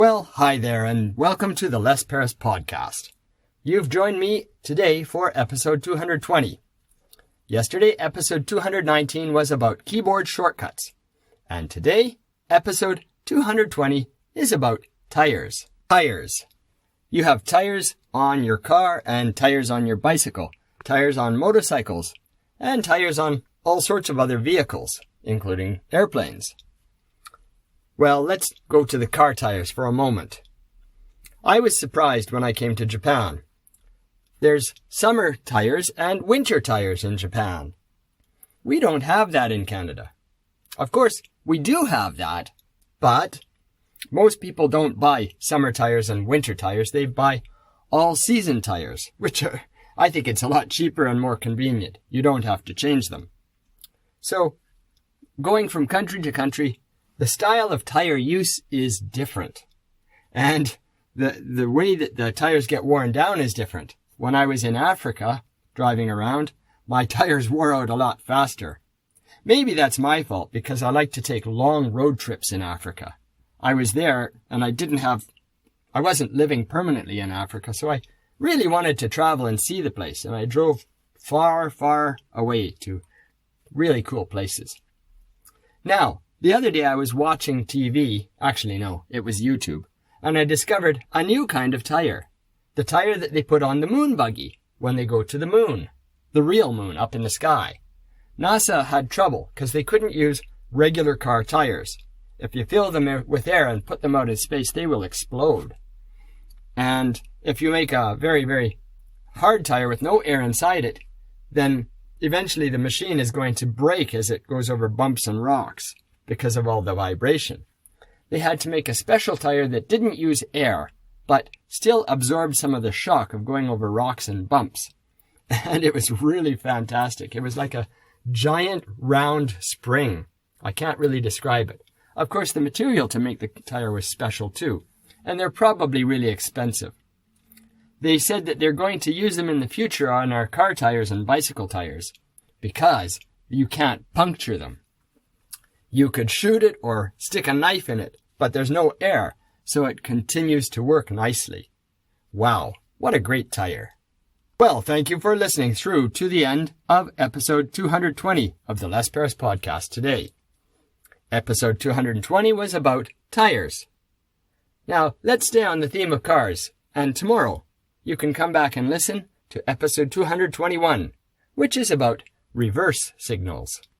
Well, hi there, and welcome to the Les Paris podcast. You've joined me today for episode 220. Yesterday, episode 219 was about keyboard shortcuts. And today, episode 220 is about tires. Tires. You have tires on your car and tires on your bicycle, tires on motorcycles, and tires on all sorts of other vehicles, including airplanes. Well, let's go to the car tires for a moment. I was surprised when I came to Japan. There's summer tires and winter tires in Japan. We don't have that in Canada. Of course, we do have that, but most people don't buy summer tires and winter tires. They buy all-season tires, which I think it's a lot cheaper and more convenient. You don't have to change them. So, going from country to country, the style of tire use is different. And the way that the tires get worn down is different. When I was in Africa, driving around, my tires wore out a lot faster. Maybe that's my fault because I like to take long road trips in Africa. I was there and I wasn't living permanently in Africa, so I really wanted to travel and see the place. And I drove far, far away to really cool places. Now, the other day I was watching TV, actually no, it was YouTube, and I discovered a new kind of tire. The tire that they put on the moon buggy when they go to the moon. The real moon up in the sky. NASA had trouble because they couldn't use regular car tires. If you fill them with air and put them out in space, they will explode. And if you make a very, very hard tire with no air inside it, then eventually the machine is going to break as it goes over bumps and rocks because of all the vibration. They had to make a special tire that didn't use air, but still absorbed some of the shock of going over rocks and bumps. And it was really fantastic. It was like a giant round spring. I can't really describe it. Of course, the material to make the tire was special too, and they're probably really expensive. They said that they're going to use them in the future on our car tires and bicycle tires because you can't puncture them. You could shoot it or stick a knife in it, but there's no air, so it continues to work nicely. Wow, what a great tire. Well, thank you for listening through to the end of episode 220 of the Les Paris podcast today. Episode 220 was about tires. Now, let's stay on the theme of cars, and tomorrow you can come back and listen to episode 221, which is about reverse signals.